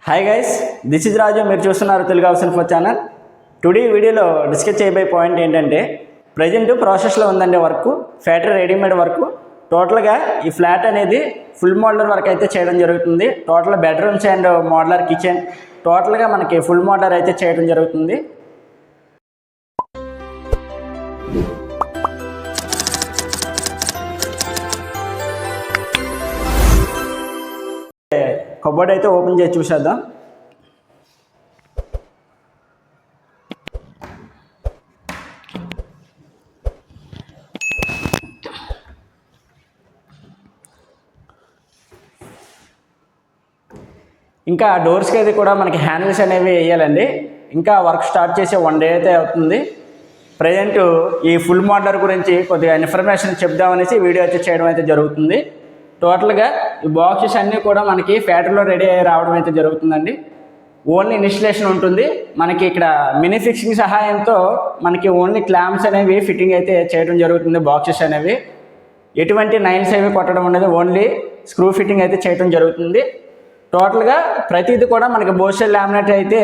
Hi guys, this is రాజు. మీరు చూస్తున్నారు Telugu house info channel. Today వీడియోలో డిస్కస్ చేయబోయే పాయింట్ ఏంటంటే, ప్రజెంట్ ప్రాసెస్లో ఉందండి వర్క్, ఫ్యాక్టరీ రెడీమేడ్ వర్క్. టోటల్గా ఈ ఫ్లాట్ అనేది ఫుల్ మోడలర్ వర్క్ అయితే చేయడం జరుగుతుంది. Total bedrooms and modular kitchen టోటల్గా మనకి ఫుల్ మోడలర్ అయితే చేయడం జరుగుతుంది. కబోర్డ్ అయితే ఓపెన్ చేసి చూసేద్దాం. ఇంకా డోర్స్కి అయితే కూడా మనకి హ్యాండిల్స్ అనేవి వేయాలండి. ఇంకా వర్క్ స్టార్ట్ చేసే 1 డే అయితే అవుతుంది. ప్రజెంట్ ఈ ఫుల్ మోడలర్ గురించి కొద్దిగా ఇన్ఫర్మేషన్ చెప్దామనేసి వీడియో అయితే చేయడం అయితే జరుగుతుంది. టోటల్గా ఈ బాక్సెస్ అన్నీ కూడా మనకి ఫ్యాక్టరీలో రెడీ అయ్యి రావడం అయితే జరుగుతుందండి. ఓన్లీ ఇన్స్టలేషన్ ఉంటుంది. మనకి ఇక్కడ మినీ ఫిక్సింగ్ సహాయంతో మనకి ఓన్లీ క్లాంప్స్ అనేవి ఫిట్టింగ్ అయితే చేయడం జరుగుతుంది. బాక్సెస్ అనేవి ఎటువంటి నైల్స్ అవి కొట్టడం అనేది ఓన్లీ స్క్రూ ఫిట్టింగ్ అయితే చేయడం జరుగుతుంది. టోటల్గా ప్రతిదీ కూడా మనకి బోర్షెల్ లామినేట్ అయితే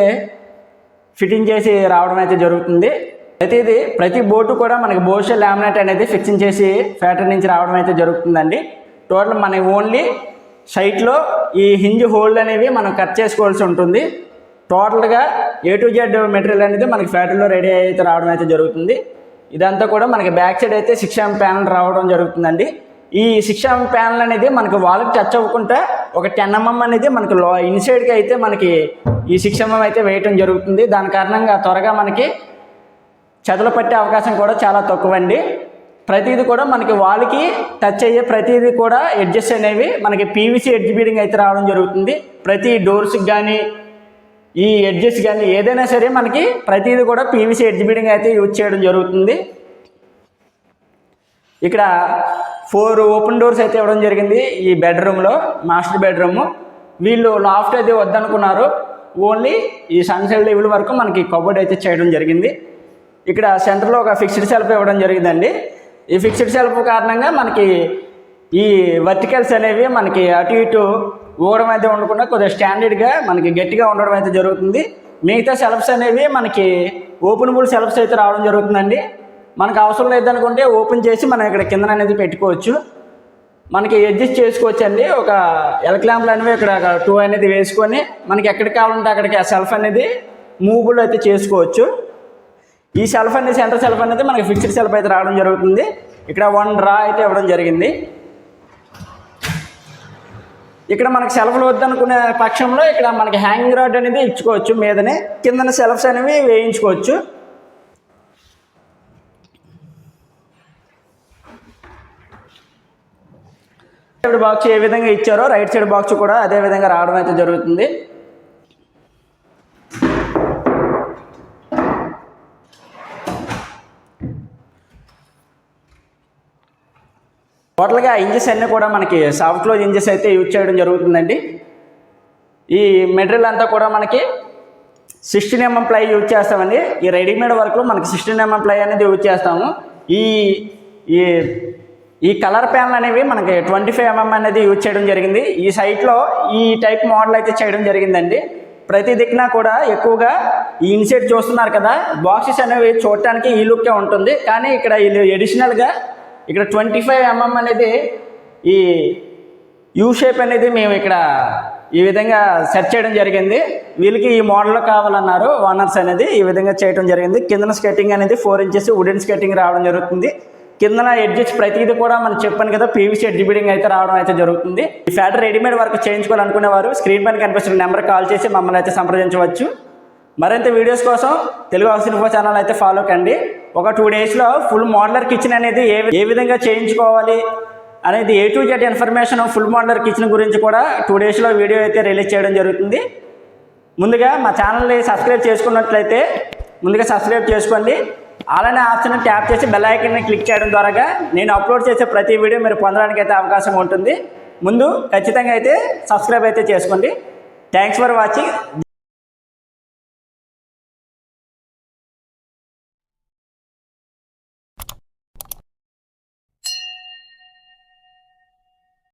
ఫిట్టింగ్ చేసి రావడం అయితే జరుగుతుంది. ప్రతి బోర్డు కూడా మనకి బోర్షెల్ లామినేట్ అనేది ఫిక్సింగ్ చేసి ఫ్యాక్టరీ నుంచి రావడం అయితే జరుగుతుందండి. టోటల్ మన ఓన్లీ సైట్లో ఈ హింజ్ హోల్డ్ అనేవి మనం కట్ చేసుకోవాల్సి ఉంటుంది. టోటల్గా A to Z మెటీరియల్ అనేది మనకి ఫ్యాక్టరీలో రెడీ అయితే రావడం అయితే జరుగుతుంది. ఇదంతా కూడా మనకి బ్యాక్ సైడ్ అయితే 6 mm ప్యానల్ రావడం జరుగుతుందండి. ఈ 6 mm ప్యానల్ అనేది మనకి వాళ్ళకి టచ్ అవ్వకుండా ఒక 10 mm అనేది మనకి ఇన్సైడ్కి అయితే మనకి ఈ 6 mm అయితే వేయటం జరుగుతుంది. దాని కారణంగా త్వరగా మనకి చెదలు పట్టే అవకాశం కూడా చాలా తక్కువ అండి. ప్రతిదీ కూడా మనకి వాళ్ళకి టచ్ అయ్యే ప్రతిదీ కూడా ఎడ్జెస్ అనేవి మనకి PVC ఎడ్జ్ బీడింగ్ అయితే రావడం జరుగుతుంది. ప్రతి డోర్స్కి కానీ ఈ ఎడ్జెస్ కానీ ఏదైనా సరే మనకి ప్రతిదీ కూడా PVC ఎడ్జ్ బీడింగ్ అయితే యూజ్ చేయడం జరుగుతుంది. ఇక్కడ 4 ఓపెన్ డోర్స్ అయితే ఇవ్వడం జరిగింది. ఈ బెడ్రూమ్లో మాస్టర్ బెడ్రూమ్ వీళ్ళు లాఫ్ట్ అయితే వద్దనుకున్నారు. ఓన్లీ ఈ సన్సైడ్ లెవెల్ వరకు మనకి కబోర్డ్ అయితే చేయడం జరిగింది. ఇక్కడ సెంటర్లో ఒక ఫిక్స్డ్ సెల్ఫ్ ఇవ్వడం జరిగిందండి. ఈ ఫిక్స్డ్ సెల్ఫ్ కారణంగా మనకి ఈ వర్టికల్స్ అనేవి మనకి అటు ఇటు ఊగడం అయితే ఉండకుండా కొద్దిగా స్టాండర్డ్గా మనకి గట్టిగా ఉండడం అయితే జరుగుతుంది. మిగతా సెల్ఫ్స్ అనేవి మనకి ఓపెనబుల్ సెల్ఫ్స్ అయితే రావడం జరుగుతుందండి. మనకు అవసరం లేదనుకుంటే ఓపెన్ చేసి మనం ఇక్కడ కింద అనేది పెట్టుకోవచ్చు. మనకి అడ్జస్ట్ చేసుకోవచ్చు అండి. ఒక ఎల్ క్లాంప్లు అనేవి ఇక్కడ 2 అనేది వేసుకొని మనకి ఎక్కడికి కావాలంటే అక్కడికి ఆ సెల్ఫ్ అనేది మూవబుల్ అయితే చేసుకోవచ్చు. ఈ సెల్ఫ్ అనేది సెంటర్ సెల్ఫ్ అనేది మనకి ఫిక్స్డ్ సెల్ఫ్ అయితే రావడం జరుగుతుంది. ఇక్కడ 1 డ్రా అయితే ఇవ్వడం జరిగింది. ఇక్కడ మనకి సెల్ఫ్లు వద్దనుకునే పక్షంలో ఇక్కడ మనకి హ్యాంగింగ్ రాడ్ అనేది ఇచ్చుకోవచ్చు. మీదనే కిందన సెల్ఫ్స్ అనేవి వేయించుకోవచ్చు. సైడ్ బాక్స్ ఏ విధంగా ఇచ్చారో రైట్ సైడ్ బాక్స్ కూడా అదే విధంగా రావడం అయితే జరుగుతుంది. టోటల్గా ఇంజెస్ అన్నీ కూడా మనకి సాఫ్ట్ క్లోజ్ ఇంజెస్ అయితే యూజ్ చేయడం జరుగుతుందండి. ఈ మెటీరియల్ అంతా కూడా మనకి 16 mm ప్లై యూజ్ చేస్తామండి. ఈ రెడీమేడ్ వర్క్లో మనకి 16 mm ప్లై అనేది యూజ్ చేస్తాము. ఈ కలర్ ప్యానల్ అనేవి మనకి 25 mm అనేది యూజ్ చేయడం జరిగింది. ఈ సైట్లో ఈ టైప్ మోడల్ అయితే చేయడం జరిగిందండి. ప్రతి దిక్కున కూడా ఎక్కువగా ఈ ఇన్సైడ్ చూస్తున్నారు కదా, బాక్సెస్ అనేవి చూడటానికి ఈ లుక్కే ఉంటుంది. కానీ ఇక్కడ ఎడిషనల్గా ఇక్కడ 25 mm అనేది ఈ యూ షేప్ అనేది మేము ఇక్కడ ఈ విధంగా సెట్ చేయడం జరిగింది. వీళ్ళకి ఈ మోడల్లో కావాలన్నారు ఓనర్స్ అనేది ఈ విధంగా చేయడం జరిగింది. కిందన స్కెటింగ్ అనేది 4 inches వుడెన్ స్కెటింగ్ రావడం జరుగుతుంది. కిందన ఎడ్జెస్ ప్రతిదీ కూడా మనం చెప్పాను కదా PVC ఎడ్జ్ బీడింగ్ అయితే రావడం అయితే జరుగుతుంది. ఈ ఫ్యాక్టరీ రెడీమేడ్ వర్క్ చేయించుకోవాలనుకునేవారు స్క్రీన్ పైన కనిపిస్తున్న నెంబర్కి కాల్ చేసి మమ్మల్ని అయితే సంప్రదించవచ్చు. మరింత వీడియోస్ కోసం తెలుగు హౌస్ ఇన్ఫో ఛానల్ అయితే ఫాలో కండి. ఒక 2 డేస్లో ఫుల్ మోడలర్ కిచెన్ అనేది ఏ విధంగా చేయించుకోవాలి అనేది A to Z information full modular kitchen గురించి కూడా 2 డేస్లో వీడియో అయితే రిలీజ్ చేయడం జరుగుతుంది. ముందుగా మా ఛానల్ని సబ్స్క్రైబ్ చేసుకున్నట్లయితే ముందుగా సబ్స్క్రైబ్ చేసుకోండి. అలానే ఆప్షన్ ట్యాప్ చేసి బెల్ ఐకాన్ని క్లిక్ చేయడం ద్వారా నేను అప్లోడ్ చేసే ప్రతి వీడియో మీరు పొందడానికి అయితే అవకాశం ఉంటుంది. ముందు ఖచ్చితంగా అయితే సబ్స్క్రైబ్ అయితే చేసుకోండి. Thanks for watching.